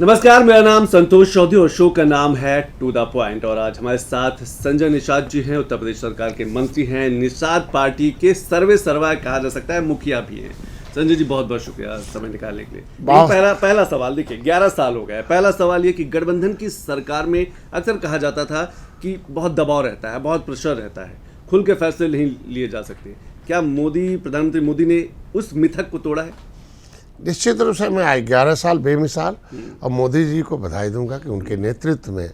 नमस्कार, मेरा नाम संतोष चौधरी और शो का नाम है टू द पॉइंट। और आज हमारे साथ संजय निषाद जी हैं, उत्तर प्रदेश सरकार के मंत्री हैं, निषाद पार्टी के सर्वे सर्वा कहा जा सकता है, मुखिया भी हैं। संजय जी बहुत बहुत शुक्रिया समय निकालने के लिए। पहला सवाल देखिए, 11 साल हो गए। पहला सवाल ये कि गठबंधन की सरकार में अक्सर कहा जाता था कि बहुत दबाव रहता है, बहुत प्रेशर रहता है, खुल के फैसले नहीं लिए जा सकते। क्या प्रधानमंत्री मोदी ने उस मिथक को तोड़ा है? निश्चित रूप से मैं 11 साल बेमिसाल और मोदी जी को बधाई दूंगा कि उनके नेतृत्व में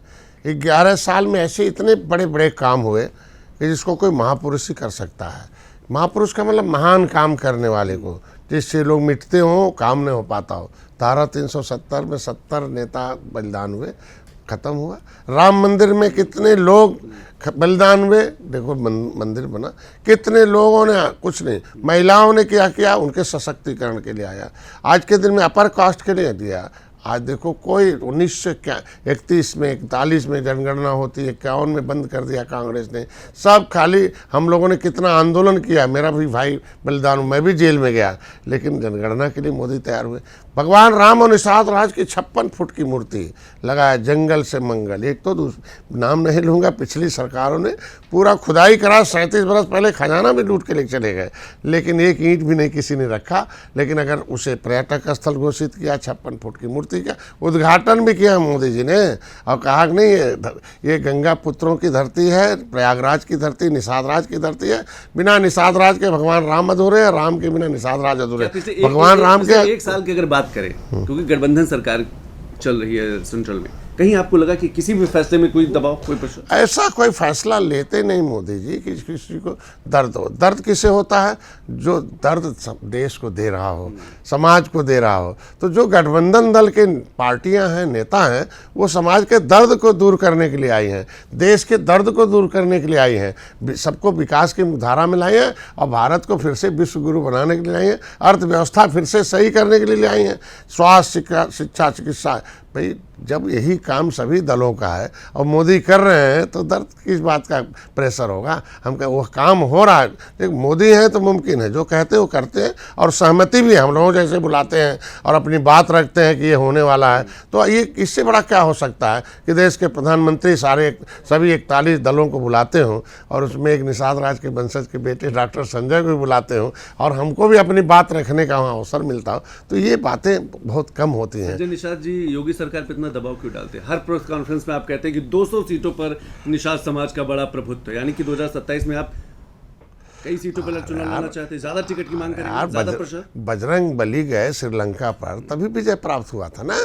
11 साल में ऐसे इतने बड़े बड़े काम हुए कि जिसको कोई महापुरुष ही कर सकता है। महापुरुष का मतलब महान काम करने वाले को, जिससे लोग मिटते हों, काम नहीं हो पाता हो। धारा 370 में 70 नेता बलिदान हुए, खत्म हुआ। राम मंदिर में कितने लोग बलिदान हुए, देखो मंदिर बना, कितने लोगों ने, कुछ नहीं, महिलाओं ने क्या किया, उनके सशक्तिकरण के लिए आया। आज के दिन में अपर कास्ट के लिए दिया। आज देखो कोई 1931 में 41 में जनगणना होती है, 51 में बंद कर दिया कांग्रेस ने। सब खाली हम लोगों ने कितना आंदोलन किया, मेरा भी भाई बलिदान, मैं भी जेल में गया, लेकिन जनगणना के लिए मोदी तैयार हुए। भगवान राम और निषाद राज की 56 फुट की मूर्ति लगाया, जंगल से मंगल। एक तो नाम नहीं लूँगा, पिछली सरकारों ने पूरा खुदाई करा, 37 बरस पहले खजाना भी लूट के लेके चले गए, लेकिन एक ईंट भी नहीं किसी ने रखा। लेकिन अगर उसे पर्यटक स्थल घोषित किया, 56 फुट की मूर्ति का उद्घाटन भी किया मोदी जी ने, और कहा कि नहीं ये गंगा पुत्रों की धरती है, प्रयागराज की धरती, निषाद राज की धरती है। बिना निषाद राज के भगवान राम अधूरे हैं, राम के बिना निषाद राज अधूरे। भगवान राम के एक साल की अगर बात करें, क्योंकि गठबंधन सरकार चल रही है सेंट्रल में, कहीं आपको लगा कि किसी भी फैसले में कोई दबाव, कोई प्रेशर? ऐसा कोई फैसला लेते नहीं मोदी जी कि किसी को दर्द हो। दर्द किसे होता है? जो दर्द देश को दे रहा हो, समाज को दे रहा हो। तो जो गठबंधन दल के पार्टियां हैं, नेता हैं, वो समाज के दर्द को दूर करने के लिए आई हैं, देश के दर्द को दूर करने के लिए आई हैं, सबको विकास की धारा में लाई हैं और भारत को फिर से विश्व गुरु बनाने के लिए आई हैं, अर्थव्यवस्था फिर से सही करने के लिए आई हैं, स्वास्थ्य, शिक्षा, चिकित्सा। भाई जब यही काम सभी दलों का है और मोदी कर रहे हैं, तो दर्द किस बात का प्रेशर होगा? हम क्या वो काम हो रहा है, लेकिन मोदी है तो मुमकिन है, जो कहते हैं वो करते हैं, और सहमति भी हम लोगों जैसे बुलाते हैं और अपनी बात रखते हैं कि ये होने वाला है। तो ये इससे बड़ा क्या हो सकता है कि देश के प्रधानमंत्री सभी 41 दलों को बुलाते हों, और उसमें एक निषाद राज के वंशज के बेटे डॉक्टर संजय को भी बुलाते हों, और हमको भी अपनी बात रखने का वहाँ अवसर मिलता हो। तो ये बातें बहुत कम होती हैं। निषाद जी, योगी सरकार पर इतना दबाव क्यों डालते हैं? हर प्रेस कॉन्फ्रेंस में आप कहते हैं कि 200 सीटों पर निषाद समाज का बड़ा प्रभुत्व है, यानी कि 2027 में आप कई सीटों पर चुनाव लड़ना चाहते हैं, ज्यादा टिकट की मांग करेंगे, ज्यादा प्रेशर। बजरंग बली गए श्रीलंका पर, तभी विजय प्राप्त हुआ था ना,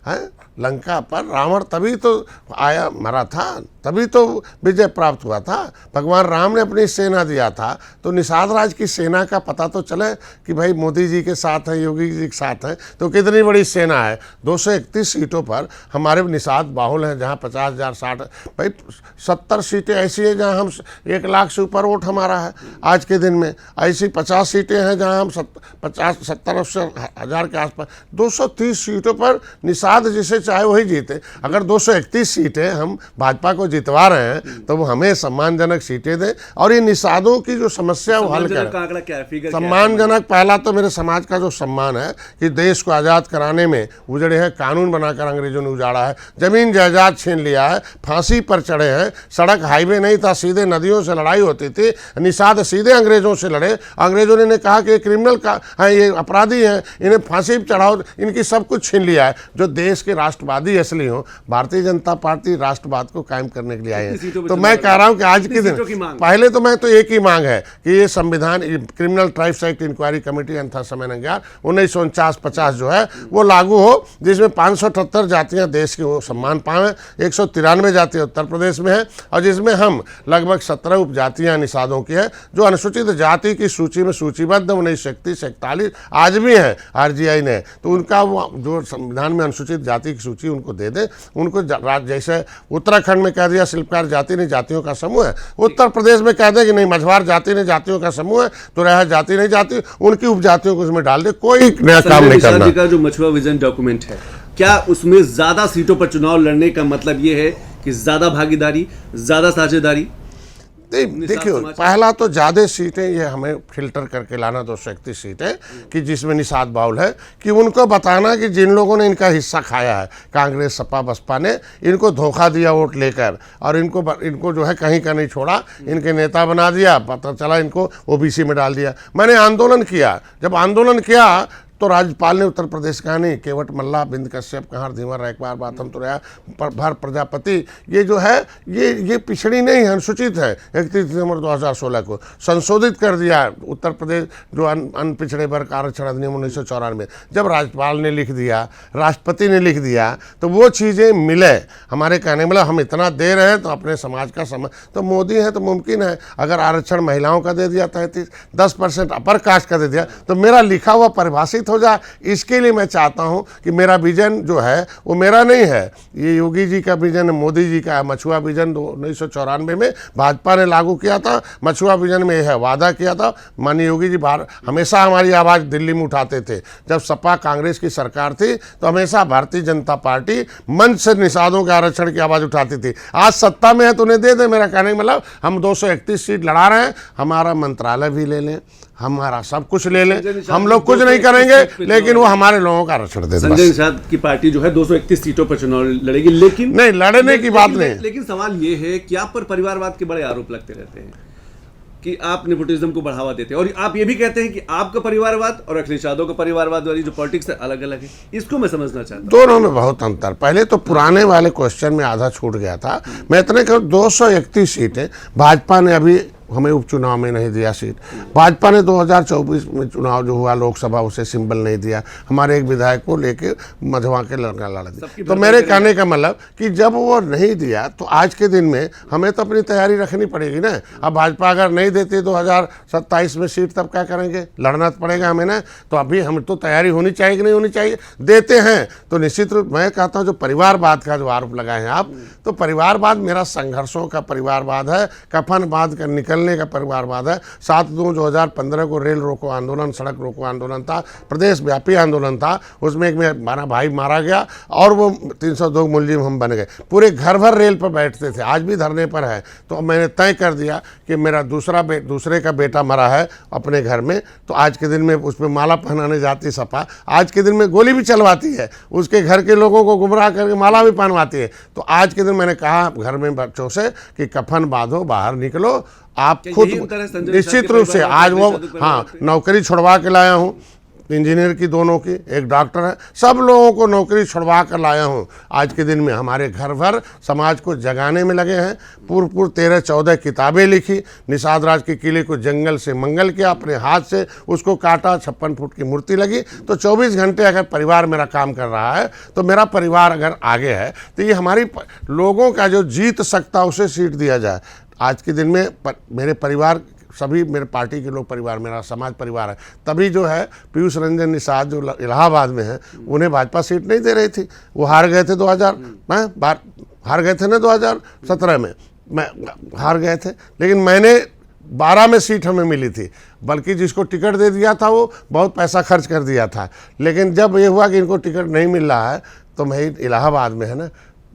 है? लंका पर रावण तभी तो आया, मरा था, तभी तो विजय प्राप्त हुआ था। भगवान राम ने अपनी सेना दिया था, तो निषाद राज की सेना का पता तो चले कि भाई मोदी जी के साथ है, योगी जी के साथ है, तो कितनी बड़ी सेना है। 231 सीटों पर हमारे निषाद बाहुल हैं, जहाँ 50,000 60, भाई 70 सीटें ऐसी हैं जहाँ हम 1 लाख से ऊपर वोट हमारा है आज के दिन में। ऐसी 50 सीटें हैं जहाँ हम 70 हज़ार के आसपास। 230 सीटों पर निषाद जिसे चाहे वही जीते। अगर 231 सीटें हम भाजपा को जितवा रहे हैं, तो वो हमें सम्मानजनक सीटें दें, और ये निषादों की जो समस्या वो हल करें। सम्मानजनक, पहला तो मेरे समाज का जो सम्मान है कि देश को आज़ाद कराने में उजड़े हैं, कानून बनाकर अंग्रेजों ने उजाड़ा है, जमीन जायदाद छीन लिया है, फांसी पर चढ़े हैं, सड़क हाईवे नहीं था, सीधे नदियों से लड़ाई होती थी, निषाद सीधे अंग्रेजों से लड़े। अंग्रेजों ने कहा कि ये क्रिमिनल का है, ये अपराधी हैं, इन्हें फांसी पर चढ़ाओ, इनकी सब कुछ छीन लिया है। जो देश के राष्ट्रवादी असली हो, भारतीय जनता पार्टी राष्ट्रवाद को कायम करने के लिए आए हैं। तो मैं कह रहा हूं कि आज के दिन पहले तो मैं तो एक ही मांग है कि ये संविधान, criminal tribes act inquiry committee अन्था समय 1949-50 जो है वो लागू हो, जिसमें 578 जातियां देश की वो सम्मान पाएं। 193 जातियां उत्तर प्रदेश में है, और जिसमें हम लगभग 17 उपजातियां निषादों की है, जो अनुसूचित जाति की सूची में सूचीबद्ध 1931-41 आज भी है RGI ने। तो उनका वो जो संविधान में अनुसूचित जाति की सूची उनको दे दे। उनको जैसे उत्तराखंड में कह दिया शिल्पकार जाति नहीं जातियों का समूह है, उत्तर प्रदेश में कह दे कि नहीं मझवार जाति नहीं जातियों का समूह है, तो रहा जाति नहीं जाति, उनकी उपजातियों को उसमें डाल दे। कोई नया काम नहीं करना। का जो मछुआ विजन डॉक्यूमेंट है, क्या उसमें ज्यादा सीटों पर चुनाव लड़ने का मतलब ये है कि ज्यादा भागीदारी, ज्यादा साझेदारी? नहीं, देखिए पहला तो ज़्यादा सीटें ये हमें फिल्टर करके लाना 231 सीटें कि जिसमें निषाद बाउल है, कि उनको बताना कि जिन लोगों ने इनका हिस्सा खाया है, कांग्रेस सपा बसपा ने इनको धोखा दिया वोट लेकर, और इनको जो है कहीं का नहीं छोड़ा, इनके नेता बना दिया, पता चला इनको ओबीसी में डाल दिया। मैंने आंदोलन किया, जब आंदोलन किया तो राज्यपाल ने उत्तर प्रदेश का नहीं, केवट मल्ला, बिंद कश्यप, कहार धीवर, एक बार बात हम तो रहा भर प्रजापति, ये जो है ये पिछड़ी नहीं है, अनुसूचित है। 31 दिसंबर 2016 को संशोधित कर दिया उत्तर प्रदेश जो अनपिछड़े वर्ग आरक्षण अधिनियम 1994। जब राज्यपाल ने लिख दिया, राष्ट्रपति ने लिख दिया, तो वो चीज़ें मिले। हमारे कहने मतलब हम इतना दे रहे हैं तो अपने समाज का तो मोदी है तो मुमकिन है। अगर आरक्षण महिलाओं का दे दिया 33, 10% अपर कास्ट का दे दिया, तो मेरा लिखा हुआ परिभाषित हो जाए। इसके लिए मैं चाहता हूं कि मेरा विजन जो है वो मेरा नहीं है, ये योगी जी का विजन है, मोदी जी का है। मछुआ विजन 1994 में भाजपा ने लागू किया था। मछुआ विजन में यह वादा किया था, माननीय योगी जी हमेशा हमारी आवाज़ दिल्ली में उठाते थे। जब सपा कांग्रेस की सरकार थी तो हमेशा भारतीय जनता पार्टी मंच से निषादों के आरक्षण की आवाज़ उठाती थी। आज सत्ता में है तो उन्हें दे दे। मेरा कहने का मतलब हम 231 सीट लड़ा रहे हैं, हमारा मंत्रालय भी ले लें, हमारा सब कुछ ले लें, हम लोग कुछ नहीं करेंगे, लेकिन वो हमारे लोगों का आरक्षण दे दें। संजय निषाद की पार्टी जो है 231 सीटों पर चुनाव लड़ेगी, लेकिन नहीं, लड़ने की बात नहीं। लेकिन सवाल ये है कि आप पर परिवारवाद के बड़े आरोप लगते रहते हैं कि आप नेपोटिज्म को बढ़ावा देते हैं, और आप ये भी कहते हैं कि आपका परिवारवाद और अखिलेश यादव का परिवारवाद वाली जो पॉलिटिक्स है अलग अलग है। इसको मैं समझना चाहता हूं। दोनों में बहुत अंतर। पहले तो पुराने वाले क्वेश्चन में आधा छूट गया था। मैं इतने कहूँ 231 सीटें भाजपा ने अभी हमें उपचुनाव में नहीं दिया सीट। भाजपा ने 2024 में चुनाव जो हुआ लोकसभा, उसे सिंबल नहीं दिया। हमारे एक विधायक को लेके मझवा के लड़का लड़ा दिया। तो मेरे कहने का मतलब कि जब वो नहीं दिया तो आज के दिन में हमें तो अपनी तैयारी रखनी पड़ेगी ना। अब भाजपा अगर नहीं देती 2027 में सीट, तब क्या करेंगे? लड़ना पड़ेगा हमें ना। तो अभी हम तो तैयारी होनी चाहिए कि नहीं होनी चाहिए? देते हैं तो निश्चित रूप मैं कहता हूँ जो परिवारवाद का जो आरोप लगाए हैं आप, तो परिवारवाद मेरा संघर्षों का परिवारवाद है, कफन बांध कर निकलने का परिवारवाद है। 7/2/2015 को रेल रोको आंदोलन, सड़क रोको आंदोलन था, प्रदेश व्यापी आंदोलन था। उसमें एक मेरा भाई मारा गया और वो 302 मुलजिम हम बन गए। पूरे घर भर रेल पर बैठते थे, आज भी धरने पर है। तो मैंने तय कर दिया कि मेरा दूसरे का बेटा मरा है अपने घर में, तो आज के दिन में उस पर माला पहनाने जाती सपा, आज के दिन में गोली भी चलवाती है, उसके घर के लोगों को गुमराह करके माला भी पहनवाती है। तो आज के दिन मैंने कहा घर में बच्चों से कि कफन बांधो, बाहर निकलो। आप खुद निश्चित रूप से आज वो नौकरी छुड़वा के लाया हूँ, इंजीनियर की दोनों की, एक डॉक्टर है, सब लोगों को नौकरी छुड़वा कर लाया हूँ। आज के दिन में हमारे घर भर समाज को जगाने में लगे हैं। पूर्व 13-14 किताबें लिखी। निषाद राज के किले को जंगल से मंगल किया, अपने हाथ से उसको काटा, 56 फुट की मूर्ति लगी। तो 24 घंटे अगर परिवार मेरा काम कर रहा है, तो मेरा परिवार अगर आगे है, तो ये हमारी लोगों का जो जीत सकता उसे सीट दिया जाए। आज के दिन में मेरे परिवार, सभी मेरे पार्टी के लोग परिवार, मेरा समाज परिवार है। तभी जो है पीयूष रंजन निषाद जो इलाहाबाद में है, उन्हें भाजपा सीट नहीं दे रही थी। वो हार गए थे 2000 हार गए थे ना 2017 में, मैं हार गए थे। लेकिन मैंने 12 में सीट हमें मिली थी, बल्कि जिसको टिकट दे दिया था वो बहुत पैसा खर्च कर दिया था। लेकिन जब ये हुआ कि इनको टिकट नहीं मिल रहा है, तो मैं इलाहाबाद में है ना,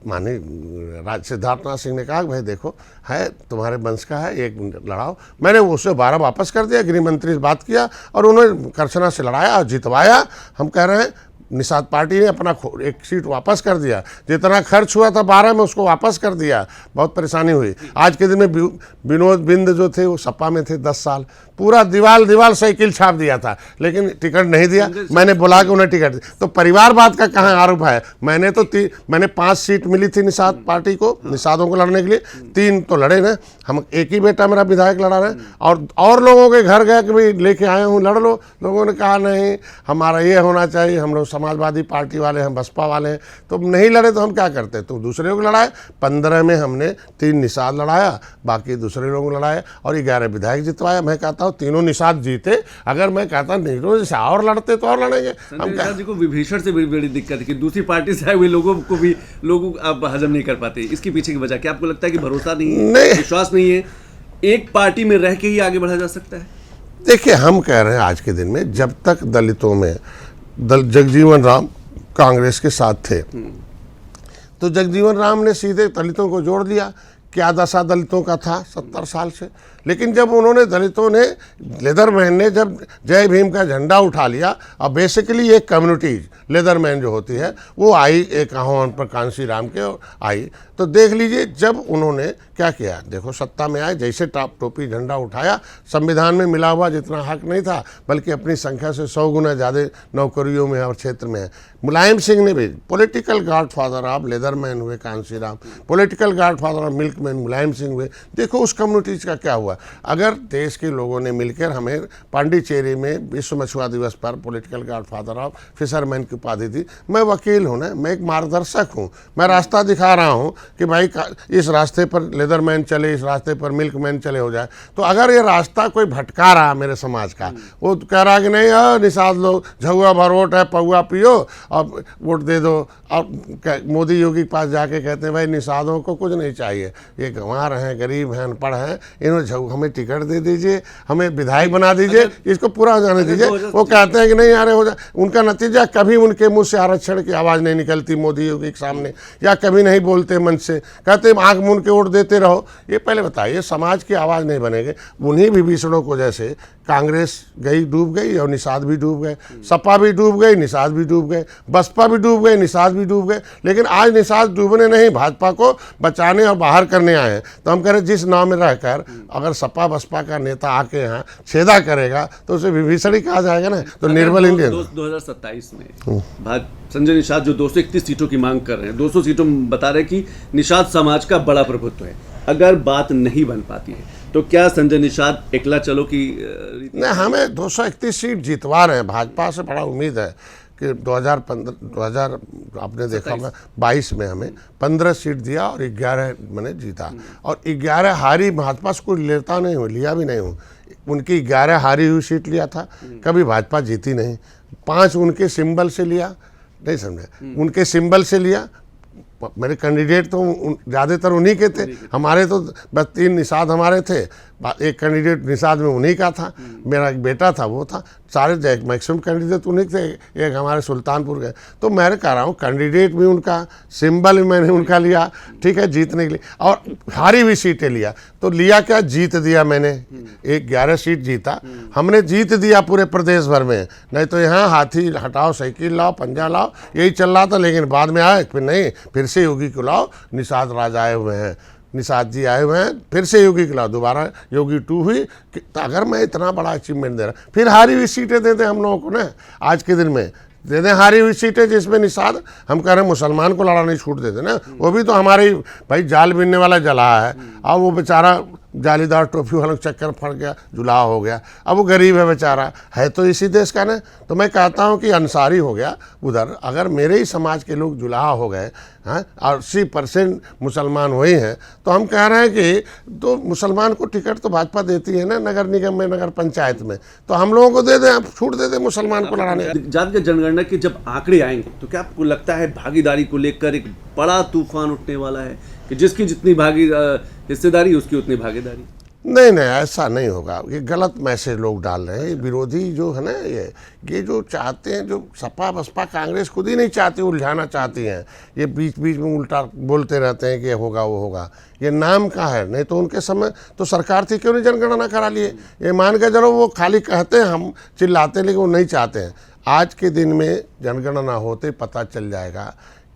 माननीय सिद्धार्थनाथ सिंह ने कहा भाई देखो है तुम्हारे वंश का है, एक लड़ाओ। मैंने उसे 12 वापस कर दिया, गृह मंत्री से बात किया और उन्होंने कर्चना से लड़ाया और जितवाया। हम कह रहे हैं निषाद पार्टी ने अपना एक सीट वापस कर दिया। जितना खर्च हुआ था 12 में, उसको वापस कर दिया। बहुत परेशानी हुई। आज के दिन में विनोद बिंद जो थे वो सपा में थे 10 साल, पूरा दीवाल साइकिल छाप दिया था, लेकिन टिकट नहीं दिया। मैंने बुला के उन्हें टिकट दिया। तो परिवारवाद का कहाँ आरोप है? मैंने 5 सीट मिली थी निषाद पार्टी को, निषादों को लड़ने के लिए। 3 तो लड़े ना, हम एक ही बेटा मेरा विधायक लड़ा रहे। और लोगों के घर गए कि भाई लेके आए हूँ लड़ लो। लोगों ने कहा नहीं हमारा ये होना चाहिए, हम लोग समाजवादी पार्टी वाले हैं, बसपा वाले हैं। तो नहीं लड़े तो हम क्या करते? तो दूसरे लोग लड़ाए। 15 में हमने 3 निषाद लड़ाया, बाकी दूसरे लोग लड़ाए और 11 विधायक जितवाया। मैं कहता हूँ तीनों निषाद जीते। अगर मैं कहता नहीं जैसे और लड़ते तो और लड़ेंगे। हम जी को विभीषण से बड़ी दिक्कत है कि दूसरी पार्टी से आए हुए लोगों को भी आप हजम नहीं कर पाते। इसके पीछे की वजह क्या आपको लगता है? कि भरोसा नहीं है, विश्वास नहीं है, एक पार्टी में रह के ही आगे बढ़ा जा सकता है? देखिए हम कह रहे हैं आज के दिन में जब तक दलितों में जगजीवन राम कांग्रेस के साथ थे, तो जगजीवन राम ने सीधे दलितों को जोड़ दिया क्या दशा दलितों का था 70 साल से। लेकिन जब उन्होंने दलितों ने, लेदरमैन ने जब जय भीम का झंडा उठा लिया, और बेसिकली एक कम्युनिटीज लेदरमैन जो होती है वो आई एक आह्वान पर कांसी राम के आई, तो देख लीजिए जब उन्होंने क्या किया। देखो सत्ता में आए, जैसे टोपी झंडा उठाया, संविधान में मिला हुआ जितना हक नहीं था बल्कि अपनी संख्या से 100 गुना ज़्यादा नौकरियों में और क्षेत्र में है। मुलायम सिंह ने भी पॉलिटिकल गॉडफादर ऑफ लेदरमैन हुए Kanshi Ram, political godfather of milkman Mulayam Singh हुए। देखो उस कम्युनिटीज का क्या हुआ। अगर देश के लोगों ने मिलकर हमें पांडिचेरी में विश्व मछुआ दिवस पर पॉलिटिकल गॉडफादर ऑफ फिशरमैन की उपाधि दी, मैं वकील हूँ ना, मैं एक मार्गदर्शक हूँ, मैं रास्ता दिखा रहा हूँ कि भाई इस रास्ते पर लेदरमैन चले, इस रास्ते पर मिल्कमैन चले हो जाए। तो अगर ये रास्ता कोई भटका रहा मेरे समाज का, वो कह रहा कि नहीं निषाद लोग झुआ भर वोट है, पौआ पियो और वोट दे दो, और मोदी योगी के पास जाके कहते हैं भाई निषादों को कुछ नहीं चाहिए, ये गंवार हैं, गरीब हैं, अनपढ़ हैं, इन्होंने हमें टिकट दे दीजिए, हमें विधायक बना दीजिए, इसको पूरा हो जाने दीजिए। वो कहते हैं कि नहीं यार हो जाए। उनका नतीजा कभी उनके मुंह से आरक्षण की आवाज़ नहीं निकलती मोदी योगी के सामने, या कभी नहीं बोलते मन से, कहते आँख मूंद के वोट देते रहो। ये पहले बताइए समाज की आवाज़ नहीं बनेंगे। उन्हीं विभीषणों को जैसे कांग्रेस गई, डूब गई, और निषाद भी डूब गए, सपा भी डूब गई, निषाद भी डूब गए, बसपा भी डूब गए, निषाद भी डूब गए। लेकिन आज निषाद डूबने नहीं, भाजपा को बचाने और बाहर करने आए हैं। तो हम कह रहे जिस नाव में रहकर अगर सपा बसपा का नेता आके यहाँ छेदा करेगा तो उसे विभीषण ही कहा जाएगा ना। तो निर्बल इंडियन 2027 में संजय निषाद जो 231 सीटों की मांग कर रहे हैं, 200 सीटों में बता रहे हैं कि निषाद समाज का बड़ा प्रभुत्व है। अगर बात नहीं बन पाती है तो क्या संजय निषाद एकला चलो की नहीं, हमें 231 सीट जीतवा रहे हैं। भाजपा से बड़ा उम्मीद है कि 2015 आपने देखा होगा 22 में हमें 15 सीट दिया और 11 मैंने जीता, और 11 हारी। भाजपा से कोई लेता नहीं हूँ, लिया भी नहीं हूँ। उनकी 11 हारी हुई सीट लिया था, कभी भाजपा जीती नहीं। 5 उनके सिंबल से लिया, नहीं समझे, उनके सिंबल से लिया। मेरे कैंडिडेट तो ज़्यादातर उन्हीं के थे, हमारे तो बस 3 निषाद हमारे थे, एक कैंडिडेट निषाद में उन्हीं का था, मेरा एक बेटा था वो था, सारे मैक्सिमम कैंडिडेट उन्हीं थे, एक हमारे सुल्तानपुर गए। तो मैं कह रहा हूँ कैंडिडेट भी उनका, सिंबल भी मैंने उनका लिया, ठीक है, जीतने के लिए, और हारी हुई सीटें लिया। तो लिया क्या, जीत दिया मैंने, 11 सीट जीता, हमने जीत दिया पूरे प्रदेश भर में। नहीं तो यहाँ हाथी हटाओ, साइकिल लाओ, पंजा लाओ, यही चल रहा था। लेकिन बाद में आए फिर नहीं, फिर से योगी को लाओ, निषाद राज आए हुए हैं, निषाद जी आए हुए हैं, फिर से योगी के लाओ, दोबारा योगी 2 हुई। तो अगर मैं इतना बड़ा अचीवमेंट दे रहा, फिर हारी हुई सीटें दे दें हम लोगों को ना, आज के दिन में दे दें हारी हुई सीटें, जिसमें निषाद, हम कह रहे हैं मुसलमान को लड़ा नहीं छूट देते ना, वो भी तो हमारे भाई जाल बिनने वाला जला है। अब वो बेचारा जालीदार टोपी वालों चक्कर फट गया, जुलाहा हो गया, अब वो गरीब है बेचारा, है तो इसी देश का ना। तो मैं कहता हूँ कि अंसारी हो गया उधर, अगर मेरे ही समाज के लोग जुलाहा हो गए हैं, 80% मुसलमान वही हैं, तो हम कह रहे हैं कि तो मुसलमान को टिकट तो भाजपा देती है ना, नगर निगम में, नगर पंचायत में, तो हम लोगों को दे दें, छूट दे दें मुसलमान को लड़ाने। जात जनगणना के जब आंकड़े आएंगे तो क्या आपको लगता है भागीदारी को लेकर एक बड़ा तूफान उठने वाला है कि जिसकी जितनी हिस्सेदारी उसकी उतनी भागीदारी? नहीं नहीं, ऐसा नहीं होगा। ये गलत मैसेज लोग डाल रहे हैं। ये विरोधी जो है ना, ये जो चाहते हैं, जो सपा बसपा कांग्रेस खुद ही नहीं चाहती, उलझाना चाहती हैं। ये बीच बीच में उल्टा बोलते रहते हैं कि ये होगा वो होगा, ये नाम का है। नहीं तो उनके समय तो सरकार थी, क्यों नहीं जनगणना करा लिए? ये मान के चलो वो खाली कहते हैं, हम चिल्लाते हैं, लेकिन वो नहीं चाहते हैं। आज के दिन में जनगणना होते पता चल जाएगा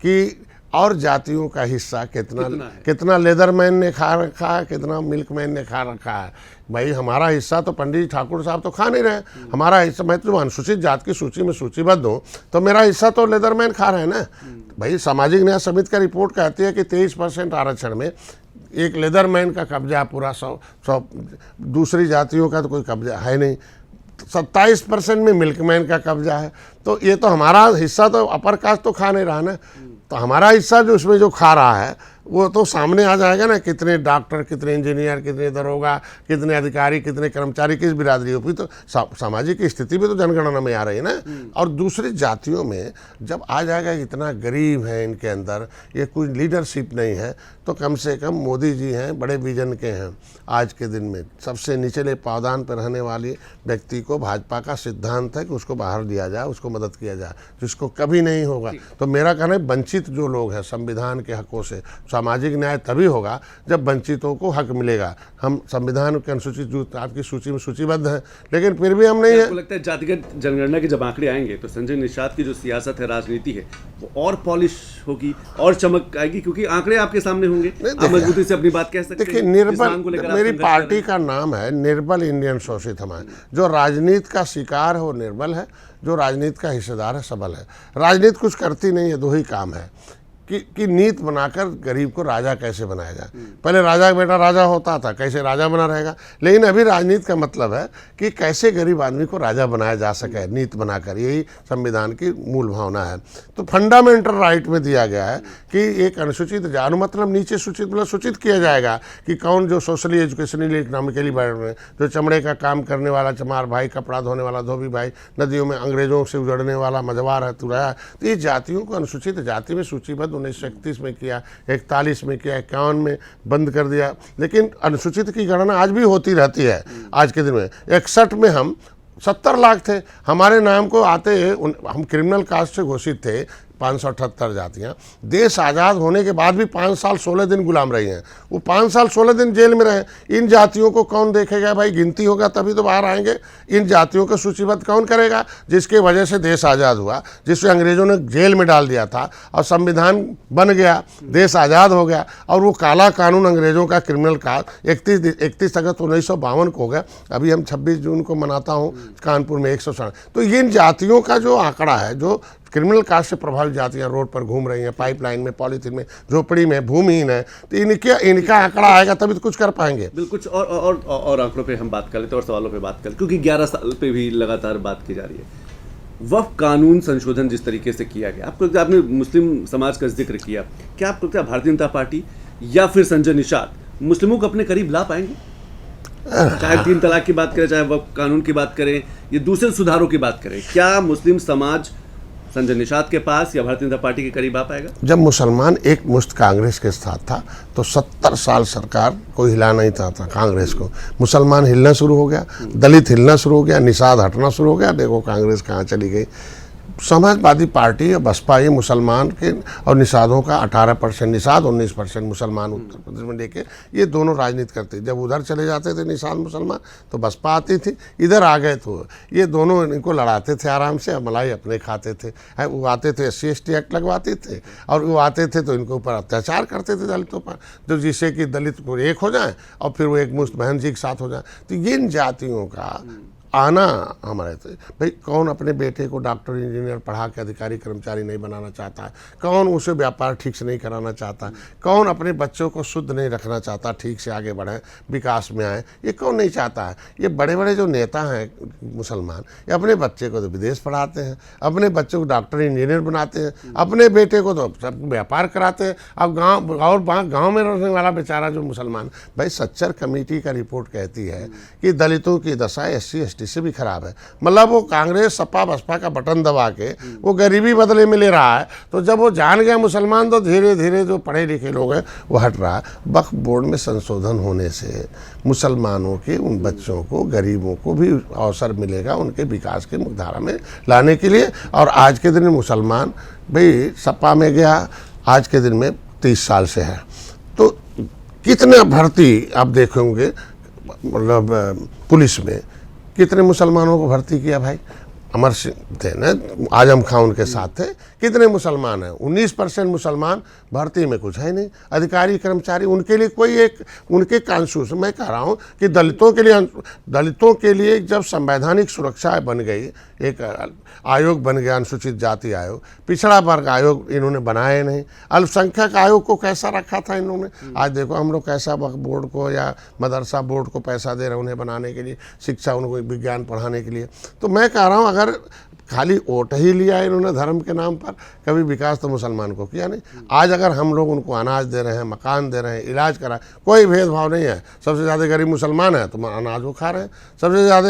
कि और जातियों का हिस्सा कितना लेदरमैन ने खा रखा है, कितना मिल्कमैन ने खा रखा है। भाई हमारा हिस्सा तो पंडित ठाकुर साहब तो खा नहीं रहे, हमारा हिस्सा, मैं तो अनुसूचित जात की सूची में सूचीबद्ध हूँ, तो मेरा हिस्सा तो लेदरमैन खा रहे हैं ना। भाई सामाजिक न्याय समिति का रिपोर्ट कहती है कि 23% आरक्षण में एक लेदरमैन का कब्जा, पूरा 100 दूसरी जातियों का तो कोई कब्जा है नहीं, 27% में मिल्कमैन का कब्जा है। तो ये तो हमारा हिस्सा तो अपर कास्ट तो खा नहीं रहा ना, तो हमारा हिस्सा जो उसमें जो खा रहा है वो तो सामने आ जाएगा ना, कितने डॉक्टर, कितने इंजीनियर, कितने दरोगा, कितने अधिकारी, कितने कर्मचारी किस बिरादरी होगी। तो सामाजिक स्थिति भी तो जनगणना में आ रही है ना। और दूसरी जातियों में जब आ जाएगा, इतना गरीब है इनके अंदर, ये कोई लीडरशिप नहीं है, तो कम से कम मोदी जी हैं, बड़े विजन के हैं। आज के दिन में सबसे निचले पावदान पर रहने वाले व्यक्ति को भाजपा का सिद्धांत है कि उसको बाहर दिया जाए, उसको मदद किया जाए, जिसको कभी नहीं होगा। तो मेरा कहना है वंचित जो लोग हैं संविधान के हकों से, सामाजिक न्याय तभी होगा जब वंचितों को हक मिलेगा। हम संविधान के अनुसूचित जाति की सूची में सूचीबद्ध हैं, लेकिन फिर भी हम नहीं आपको है। लगता है जातिगत जनगणना के जब आंकड़े आएंगे तो संजय निषाद की जो सियासत है, राजनीति है, वो और पॉलिश होगी और चमक आएगी, क्योंकि आंकड़े आपके सामने होंगे, आप मजबूती से अपनी बात कह सकते हैं। देखिए, निर्बल, मेरी पार्टी का नाम है निर्बल इंडियन शोषित हमारे। जो राजनीति का शिकार है वो निर्बल है, जो राजनीति का हिस्सेदार है सबल है। राजनीति कुछ करती नहीं है, दो ही काम है कि नीति बनाकर गरीब को राजा कैसे बनाया जाए। पहले राजा का बेटा राजा होता था, कैसे राजा बना रहेगा, लेकिन अभी राजनीति का मतलब है कि कैसे गरीब आदमी को राजा बनाया जा सके नीति बनाकर। यही संविधान की मूल भावना है। तो फंडामेंटल राइट में दिया गया है कि एक अनुसूचित जाति, मतलब नीचे सूचित, मतलब सूचित किया जाएगा कि कौन जो सोशली, एजुकेशनली, इकोनॉमिकली बैठ में, जो चमड़े का काम करने वाला चमार भाई, कपड़ा धोने वाला धोबी भाई, नदियों में अंग्रेजों से उजड़ने वाला मझवार है तुराया, तो ये जातियों को अनुसूचित जाति में सूचीबद्ध 1931 में किया, 41 में किया, 51 में बंद कर दिया। लेकिन अनुसूचित की गणना आज भी होती रहती है। आज के दिन में 61 में हम 70 लाख थे, हमारे नाम को आते हम क्रिमिनल कास्ट से घोषित थे 578 जातियाँ। देश आज़ाद होने के बाद भी 5 साल 16 दिन गुलाम रही हैं। वो 5 साल 16 दिन जेल में रहे। इन जातियों को कौन देखेगा भाई? गिनती होगा तभी तो बाहर आएंगे। इन जातियों को सूचीबद्ध कौन करेगा? जिसके वजह से देश आज़ाद हुआ, जिससे अंग्रेजों ने जेल में डाल दिया था और संविधान बन गया, देश आज़ाद हो गया। और वो काला कानून अंग्रेजों का क्रिमिनल का 31 अगस्त 1952 को हो गया। अभी हम 26 जून को मनाता हूँ कानपुर में 160। तो इन जातियों का जो आंकड़ा है, जो क्रिमिनल कास्ट से प्रभावित जातियां रोड पर घूम रही हैं, पाइपलाइन में, पॉलीथीन में, झोपड़ी में, भूमिहीन है, तो इनका आंकड़ा आएगा तभी तो कुछ कर पाएंगे। बिल्कुल। और आंकड़ों पे हम बात कर लेते हैं और सवालों पे बात कर लेते हैं, क्योंकि 11 साल पे भी लगातार बात की जा रही है। वक्फ कानून संशोधन जिस तरीके से किया गया, आपको आपने मुस्लिम समाज का जिक्र किया, क्या आपको लगता है भारतीय जनता पार्टी या फिर संजय निषाद मुस्लिमों को अपने करीब ला पाएंगे? चाहे 3 तलाक की बात करें, चाहे वक्फ कानून की बात करें, ये दूसरे सुधारों की बात करें, क्या मुस्लिम समाज संजय निषाद के पास या भारतीय जनता पार्टी के करीब आ पाएगा? जब मुसलमान एक मुश्त कांग्रेस के साथ था तो 70 साल सरकार को हिला नहीं था कांग्रेस को। मुसलमान हिलना शुरू हो गया, दलित हिलना शुरू हो गया, निषाद हटना शुरू हो गया। देखो कांग्रेस कहाँ चली गई। समाजवादी पार्टी या बसपा ये मुसलमान के और निषादों का 18% निषाद, 19% मुसलमान उत्तर प्रदेश में लेके ये दोनों राजनीति करते। जब उधर चले जाते थे निषाद मुसलमान तो बसपा आती थी, इधर आ गए तो ये दोनों इनको लड़ाते थे आराम से, मलाई अपने खाते थे। वो आते थे SC/ST एक्ट लगवाते थे और वो आते थे तो इनके ऊपर अत्याचार करते थे दलितों पर, जो जिससे कि दलित एक हो जाए और फिर वो एक मुश्त बहन जी के साथ हो जाए। तो इन जातियों का आना हमारे थे भाई। कौन अपने बेटे को डॉक्टर इंजीनियर पढ़ा के अधिकारी कर्मचारी नहीं बनाना चाहता है? कौन उसे व्यापार ठीक से नहीं कराना चाहता? कौन अपने बच्चों को शुद्ध नहीं रखना चाहता, ठीक से आगे बढ़ें, विकास में आए? ये कौन नहीं चाहता है? ये बड़े बड़े जो नेता हैं मुसलमान, ये अपने बच्चे को तो विदेश पढ़ाते हैं, अपने बच्चों को डॉक्टर इंजीनियर बनाते हैं, अपने बेटे को तो सब व्यापार कराते हैं। अब गाँव में रहने वाला बेचारा जो मुसलमान भाई, सच्चर कमेटी का रिपोर्ट कहती है कि दलितों की दशा SC/ST से भी खराब है। मतलब वो कांग्रेस सपा बसपा का बटन दबा के वो गरीबी बदले में ले रहा है। तो जब वो जान गया मुसलमान तो धीरे धीरे जो पढ़े लिखे लोग हैं वो हट रहा है। वक्फ बोर्ड में संशोधन होने से मुसलमानों के उन बच्चों को, गरीबों को भी अवसर मिलेगा उनके विकास के मुख्यधारा में लाने के लिए। और आज के दिन में मुसलमान भाई सपा में गया, आज के दिन में 30 साल से है। तो कितने भर्ती आप देखेंगे, मतलब पुलिस में कितने मुसलमानों को भर्ती किया भाई? अमर सिंह थे ना, आजम खां उनके साथ थे, कितने मुसलमान हैं? 19% मुसलमान भर्ती में कुछ है नहीं। अधिकारी कर्मचारी उनके लिए कोई एक उनके कॉन्स्टिट्यूशन, मैं कह रहा हूँ कि दलितों के लिए जब संवैधानिक सुरक्षा बन गई, एक आयोग बन गया अनुसूचित जाति आयोग, पिछड़ा वर्ग आयोग इन्होंने बनाए नहीं, अल्पसंख्यक आयोग को कैसा रखा था इन्होंने। आज देखो हम लोग कैसा वक्फ बोर्ड को या मदरसा बोर्ड को पैसा दे रहे हैं उन्हें बनाने के लिए, शिक्षा, उनको विज्ञान पढ़ाने के लिए। तो मैं कह रहा हूँ अगर खाली वोट ही लिया इन्होंने धर्म के नाम पर, कभी विकास तो मुसलमान को किया नहीं। आज अगर हम लोग उनको अनाज दे रहे हैं, मकान दे रहे हैं, इलाज करा, कोई भेदभाव नहीं है। सबसे ज़्यादा गरीब मुसलमान है तो अनाज वो खा रहे हैं, सबसे ज़्यादा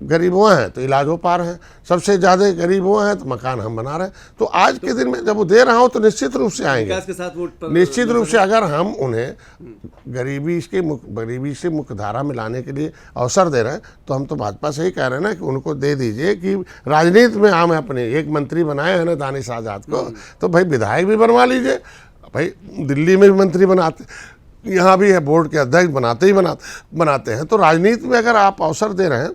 गरीब वो हैं तो इलाज वो पा रहे हैं, सबसे ज़्यादा गरीब वो हैं तो मकान हम बना रहे हैं। तो आज के दिन में जब वो दे रहा हो तो निश्चित रूप से आएंगे, के साथ वोट निश्चित रूप से। अगर हम उन्हें गरीबी से मुख्य धारा में लाने के लिए अवसर दे रहे हैं तो हम तो भाजपा से ही कह रहे हैं ना कि उनको दे दीजिए कि राजनीति में हम अपने एक मंत्री बनाए हैं ना दानिश आज़ाद को, तो भाई विधायक भी बनवा लीजिए, भाई दिल्ली में भी मंत्री बनाते, यहाँ भी है, बोर्ड के अध्यक्ष बनाते हैं। तो राजनीति में अगर आप अवसर दे रहे हैं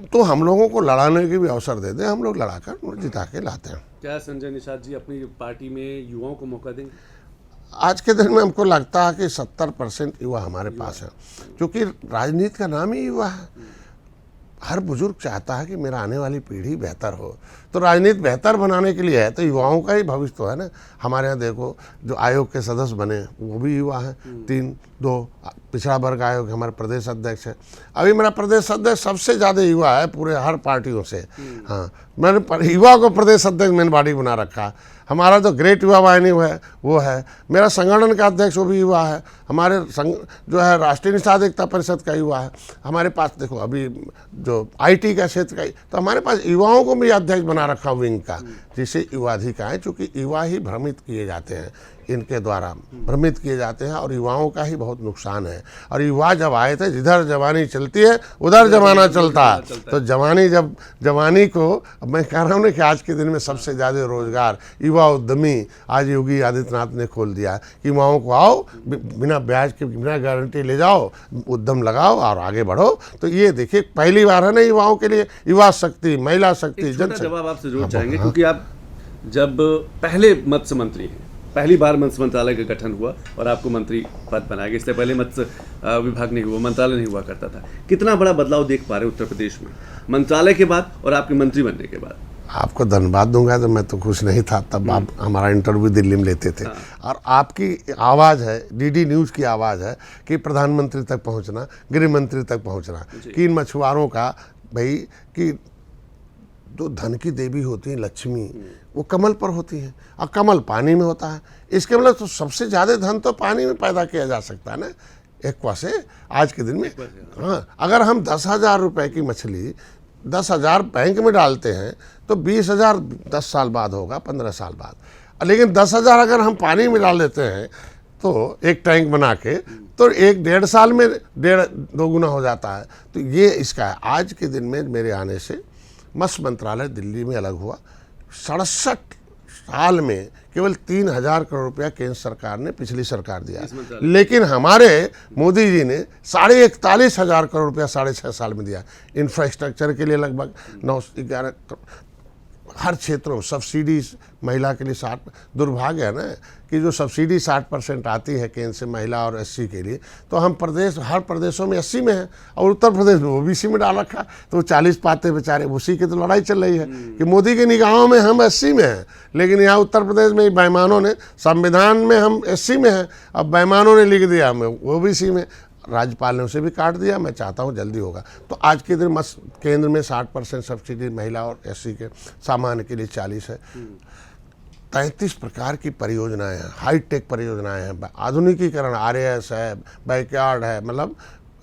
तो हम लोगों को लड़ाने के भी अवसर दे दें, हम लोग लड़ाकर जिता के लाते हैं। क्या संजय निषाद जी अपनी पार्टी में युवाओं को मौका देंगे? आज के दिन में हमको लगता है कि 70% युवा हमारे पास है, क्योंकि राजनीति का नाम ही युवा है। हर बुजुर्ग चाहता है कि मेरा आने वाली पीढ़ी बेहतर हो, तो राजनीति बेहतर बनाने के लिए है तो युवाओं का ही भविष्य तो है ना। हमारे यहाँ देखो जो आयोग के सदस्य बने वो भी युवा हैं, 2 पिछड़ा वर्ग आयोग हमारे प्रदेश अध्यक्ष है। अभी मेरा प्रदेश अध्यक्ष सबसे ज़्यादा युवा है पूरे हर पार्टियों से। हाँ, मैंने युवा को प्रदेश अध्यक्ष मैंने बॉडी बना रखा। हमारा जो ग्रेट युवा वाहिनी है वो है, मेरा संगठन का अध्यक्ष वो भी युवा है, हमारे जो है राष्ट्रीय निषाद एकता परिषद का युवा है। हमारे पास देखो अभी जो IT का क्षेत्र का, तो हमारे पास युवाओं को भी अध्यक्ष बना रखा विंग का, जिसे युवाधिकार है, चूँकि युवा ही भ्रमित किए जाते हैं, इनके द्वारा भ्रमित किए जाते हैं और युवाओं का ही बहुत नुकसान है। और युवा जब आए थे, जिधर जवानी चलती है उधर जमाना चलता है। तो जवानी को मैं कह रहा हूँ ना कि आज के दिन में सबसे ज़्यादा रोजगार युवा उद्यमी आज योगी आदित्यनाथ ने खोल दिया है कि युवाओं को आओ, बिना ब्याज के, बिना गारंटी ले जाओ, उद्यम लगाओ और आगे बढ़ो। तो ये देखिए पहली बार है ना युवाओं के लिए, युवा शक्ति, महिला शक्ति, जवाब आपसे जरूर चाहेंगे, क्योंकि आप जब पहले मत्स्य मंत्री हैं, पहली बार मत्स्य मंत्रालय का गठन हुआ और आपको मंत्री पद बनाया गया। इससे पहले मत्स्य विभाग नहीं हुआ, मंत्रालय नहीं हुआ करता था। कितना बड़ा बदलाव देख पा रहे उत्तर प्रदेश में मंत्रालय के बाद और आपके मंत्री बनने के बाद? आपको धन्यवाद दूंगा, तो मैं तो खुश नहीं था तब आप हमारा इंटरव्यू दिल्ली में लेते थे। और आपकी आवाज़ है, DD न्यूज़ की आवाज़ है कि प्रधानमंत्री तक पहुंचना, गृह मंत्री तक पहुंचना, कि इन मछुआरों का भाई कि जो धन की देवी होती है लक्ष्मी, वो कमल पर होती है और कमल पानी में होता है। इसके मतलब तो सबसे ज़्यादा धन तो पानी में पैदा किया जा सकता है ना, एक्वा से। आज के दिन में हाँ, अगर हम 10,000 रुपये की मछली 10,000 बैंक में डालते हैं तो 20,000 10 साल बाद होगा, 15 साल बाद। लेकिन 10,000 अगर हम पानी में डाल देते हैं तो एक टैंक बना के, तो 1-1.5 साल में 2 गुना हो जाता है। तो ये इसका है। आज के दिन में मेरे आने से मत्स्य मंत्रालय दिल्ली में अलग हुआ। 67 साल में केवल 3,000 करोड़ रुपया केंद्र सरकार ने, पिछली सरकार दिया, लेकिन हमारे मोदी जी ने 41,500 करोड़ रुपया 6.5 साल में दिया। इंफ्रास्ट्रक्चर के लिए लगभग 9-11 हर क्षेत्रों में सब्सिडीज महिला के लिए 60। दुर्भाग्य है ना कि जो सब्सिडी 60% आती है केंद्र से महिला और SC के लिए, तो हम हर प्रदेशों में 80 में है और उत्तर प्रदेश में OBC में डाल रखा, तो 40 पाते बेचारे। उसी की तो लड़ाई चल रही है कि मोदी की निगाहों में हम 80 में हैं, लेकिन यहाँ उत्तर प्रदेश में बेईमानों ने, संविधान में हम SC में हैं, अब बेईमानों ने लिख दिया हमें OBC में। राज्यपाल ने उसे भी काट दिया। मैं चाहता हूं जल्दी होगा। तो आज के दिन केंद्र में 60% सब्सिडी महिला और SC के, सामान्य के लिए 40 है। 33 प्रकार की परियोजनाएं हैं, हाईटेक परियोजनाएं हैं, आधुनिकीकरण, RAS है, बैकयार्ड है। मतलब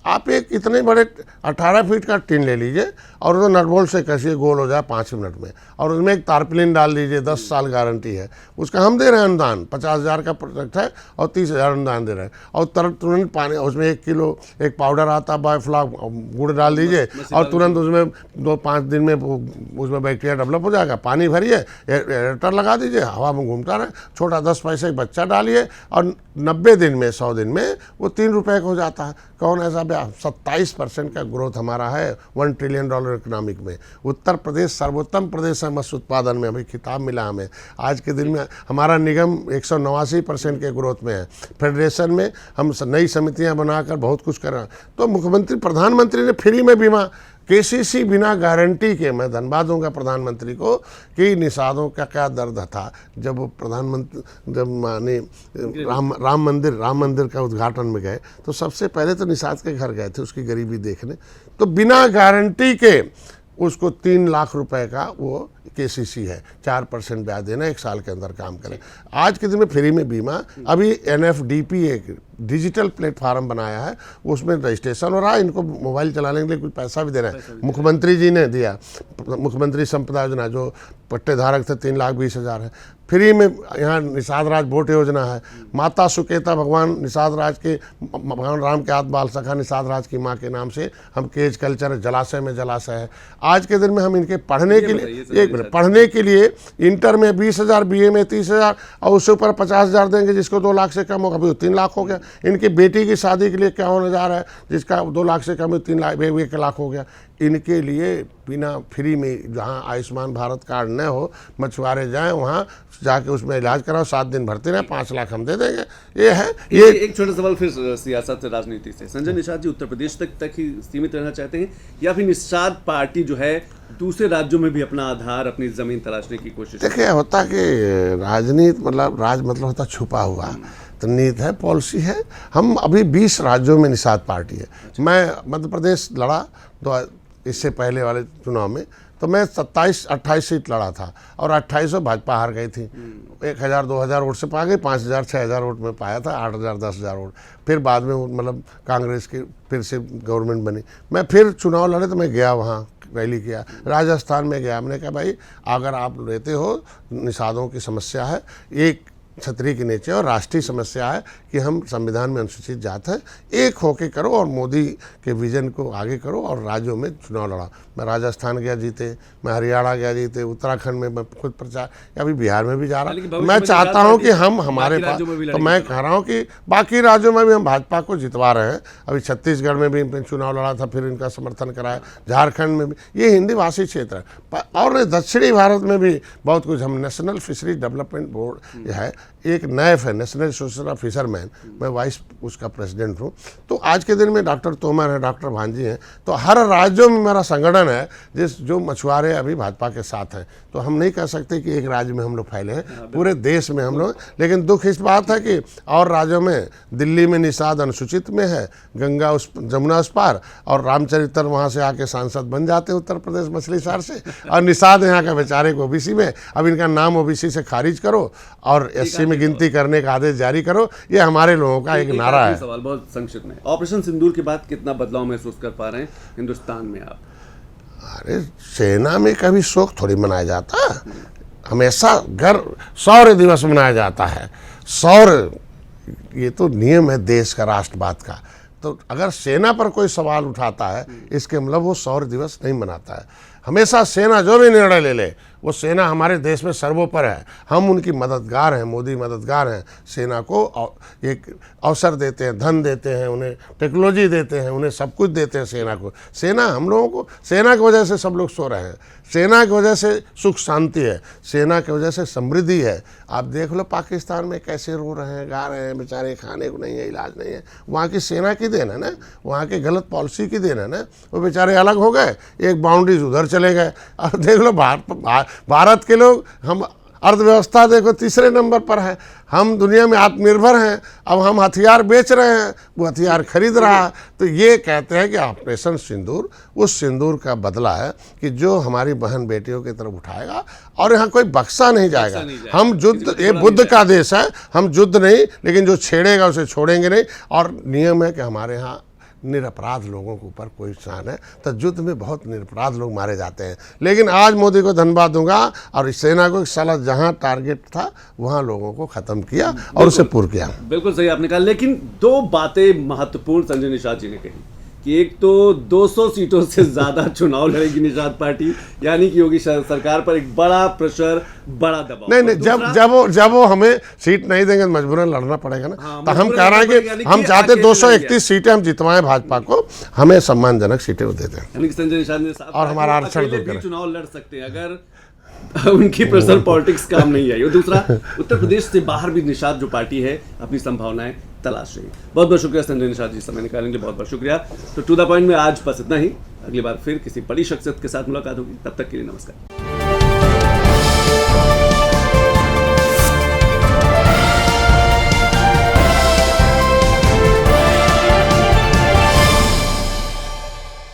आप एक इतने बड़े 18 फीट का टिन ले लीजिए और उसको नट बोल्ट से कसिए, गोल हो जाए 5 मिनट में, और उसमें एक तारपलिन डाल दीजिए, 10 साल गारंटी है। उसका हम दे रहे हैं अनुदान, 50,000 का प्रोजेक्ट है और 30,000 अनुदान दे रहे हैं। और तुरंत पानी, उसमें 1 किलो एक पाउडर आता है बायोफ्लॉक, गुड़ डाल दीजिए और तुरंत उसमें 2-5 दिन में उसमें बैक्टीरिया डेवलप हो जाएगा। पानी भरिए, एरेटर लगा दीजिए, हवा में घूमता रहे, छोटा 10 पैसे का बच्चा डालिए और 90 दिन में, 100 दिन में वो 3 रुपये का हो जाता है। कौन ऐसा? 27% का ग्रोथ हमारा है $1 ट्रिलियन इकोनॉमिक में। उत्तर प्रदेश सर्वोत्तम प्रदेश है मत्स्य उत्पादन में, अभी खिताब मिला हमें। आज के दिन में हमारा निगम 189% के ग्रोथ में है। फेडरेशन में हम नई समितियां बनाकर बहुत कुछ कर रहे हैं। तो मुख्यमंत्री, प्रधानमंत्री ने फ्री में बीमा, KCC बिना गारंटी के। मैं धन्यवाद दूंगा प्रधानमंत्री को कि निषादों का क्या दर्द था जब वो प्रधानमंत्री, जब माने राम मंदिर का उद्घाटन में गए, तो सबसे पहले तो निषाद के घर गए थे उसकी गरीबी देखने। तो बिना गारंटी के उसको 3 लाख रुपए का वो KCC है, 4% ब्याज देना, 1 साल के अंदर काम करें। आज के दिन में फ्री में बीमा। अभी NFDP एक डिजिटल प्लेटफार्म बनाया है, उसमें रजिस्ट्रेशन हो रहा है, इनको मोबाइल चलाने के लिए कुछ पैसा भी दे रहे हैं, मुख्यमंत्री जी ने दिया, मुख्यमंत्री संपदा योजना जो पट्टेधारक थे 3,20,000 है, फ्री में यहाँ निषाद राज वोट योजना है, माता सुकेता भगवान निषाद राज के, भगवान राम के आत्म बाल सखा निषाद राज की माँ के नाम से हम केज कल्चर जलाशय में जलाशय है। आज के दिन में हम इनके पढ़ने के लिए, एक मिनट, पढ़ने के लिए इंटर में 20,000, BA में 30,000 और उससे ऊपर 50,000 देंगे, जिसको 2 लाख से कम होगा, अभी 3 लाख हो गया। इनकी बेटी की शादी के लिए 51,000 है, जिसका 2 लाख से कम 3 लाख 1 लाख हो गया। इनके लिए बिना फ्री में, जहाँ आयुष्मान भारत कार्ड न हो, मछुआरे जाएं वहाँ जाके उसमें इलाज कराओ, 7 दिन भर्ती रहे, 5 लाख हम दे देंगे। ये है। ये एक छोटा सवाल फिर सियासत से, राजनीति से। संजय निषाद जी उत्तर प्रदेश तक ही सीमित रहना चाहते हैं या फिर निषाद पार्टी जो है दूसरे राज्यों में भी अपना आधार, अपनी जमीन तलाशने की कोशिश? देखिए, होता कि राजनीति मतलब राज मतलब होता छुपा हुआ, तो नीति है, पॉलिसी है। हम अभी 20 राज्यों में निषाद पार्टी है। मैं मध्य प्रदेश लड़ा इससे पहले वाले चुनाव में, तो मैं 27-28 सीट लड़ा था और 2800 भाजपा हार गई थी। 1,000-2,000 वोट से पा गई, 5,000-6,000 वोट में पाया था, 8,000-10,000 वोट। फिर बाद में मतलब कांग्रेस की फिर से गवर्नमेंट बनी, मैं फिर चुनाव लड़े तो मैं गया वहाँ, रैली किया, राजस्थान में गया। मैंने कहा भाई अगर आप लेते हो, निषादों की समस्या है एक छतरी के नीचे और राष्ट्रीय समस्या है कि हम संविधान में अनुसूचित जात है, एक होके करो और मोदी के विजन को आगे करो और राज्यों में चुनाव लड़ा। मैं राजस्थान गया जीते, मैं हरियाणा गया जीते, उत्तराखंड में मैं खुद प्रचार, या अभी बिहार में भी जा रहा। मैं चाहता हूं कि हम हमारे पास, तो मैं कह रहा हूं कि बाकी राज्यों में भी हम भाजपा को जितवा रहे हैं। अभी छत्तीसगढ़ में भी चुनाव लड़ा था, फिर इनका समर्थन कराया, झारखंड में भी, ये हिंदी भाषी क्षेत्र है। और दक्षिणी भारत में भी बहुत कुछ। हम नेशनल फिशरीज डेवलपमेंट बोर्ड है, एक नैफ है, नेशनल एसोसिएशन ऑफ फिशरमैन, मैं वाइस उसका प्रेसिडेंट हूँ। तो आज के दिन में डॉक्टर तोमर है, डॉक्टर भांजी हैं, तो हर राज्यों में मेरा संगठन है जो मछुआरे अभी भाजपा के साथ हैं। तो हम नहीं कह सकते कि एक राज्य में हम लोग फैले हैं, पूरे देश में हम लोग। लेकिन दुख इस बात है कि और राज्यों में, दिल्ली में निषाद अनुसूचित में है, गंगा उस जमुना उस पार, और रामचरित्र वहाँ से आके सांसद बन जाते हैं उत्तर प्रदेश मछली शहर से, और निषाद यहाँ का बेचारे को OBC में। अब इनका नाम OBC से खारिज करो और SC में गिनती करने का आदेश जारी करो, ये हमारे लोगों का एक नारा है। सवाल बहुत संक्षिप्त में, ऑपरेशन सिंदूर के बाद कितना बदलाव महसूस कर पा रहे हैं हिंदुस्तान में आप? अरे सेना में कभी शोक थोड़ी मनाया जाता, हमेशा गर्व, शौर्य दिवस मनाया जाता है। शौर्य ये तो नियम है देश का, राष्ट्रवाद का। तो अगर सेना पर कोई सवाल उठाता है, इसके मतलब वो शौर्य दिवस नहीं मनाता है। हमेशा सेना जो भी निर्णय ले ले, वो सेना हमारे देश में सर्वोपर है, हम उनकी मददगार हैं, मोदी मददगार हैं। सेना को एक अवसर देते हैं, धन देते हैं, उन्हें टेक्नोलॉजी देते हैं, उन्हें सब कुछ देते हैं सेना को। सेना हम लोगों को, सेना की वजह से सब लोग सो रहे हैं, सेना की वजह से सुख शांति है, सेना की वजह से समृद्धि है। आप देख लो पाकिस्तान में कैसे रो रहे हैं, गा रहे हैं, बेचारे खाने को नहीं है, इलाज नहीं है। वहाँ की सेना की देन है ना, वहाँ की गलत पॉलिसी की देन है ना। वो बेचारे अलग हो गए, एक बाउंड्रीज उधर चले गए। अब देख लो भारत के लोग, हम अर्थव्यवस्था देखो तीसरे नंबर पर है, हम दुनिया में आत्मनिर्भर हैं। अब हम हथियार बेच रहे हैं, वो हथियार खरीद रहा है। तो ये कहते हैं कि ऑपरेशन सिंदूर उस सिंदूर का बदला है कि जो हमारी बहन बेटियों की तरफ उठाएगा, और यहाँ कोई बख्शा नहीं जाएगा। हम युद्ध, ये बुद्ध का देश है, हम युद्ध नहीं, लेकिन जो छेड़ेगा उसे छोड़ेंगे नहीं। और नियम है कि हमारे यहाँ निरपराध लोगों के ऊपर कोई शान है, तो युद्ध में बहुत निरपराध लोग मारे जाते हैं। लेकिन आज मोदी को धन्यवाद दूंगा, और इस सेना को साला जहां टारगेट था वहां लोगों को खत्म किया और उसे पूर्ण किया। बिल्कुल सही आपने कहा। लेकिन 2 बातें महत्वपूर्ण संजय निषाद जी ने कही कि एक तो 200 सीटों से ज्यादा चुनाव लड़ेगी निषाद पार्टी, यानी कि योगी सरकार पर एक बड़ा प्रेशर, बड़ा दबाव। नहीं, जब वो हमें सीट नहीं देंगे तो मजबूरन लड़ना पड़ेगा ना। तो हम कह रहे हैं कि हम चाहते 231 सीटें हम जितवाएं भाजपा को, हमें सम्मानजनक सीटें वो देते हैं। संजय निषाद ने और हमारा आरक्षण दूर करें, चुनाव लड़ सकते हैं अगर उनकी पर्सनल पॉलिटिक्स काम नहीं आई। और दूसरा, उत्तर प्रदेश से बाहर भी निषाद जो पार्टी है अपनी संभावनाएं तलाश रही है। बहुत बहुत शुक्रिया संजय निषाद जी, समय निकालने के लिए बहुत बहुत शुक्रिया। तो टू द पॉइंट में आज बस इतना ही। अगली बार फिर किसी बड़ी शख्सियत के साथ मुलाकात होगी, तब तक के लिए नमस्कार।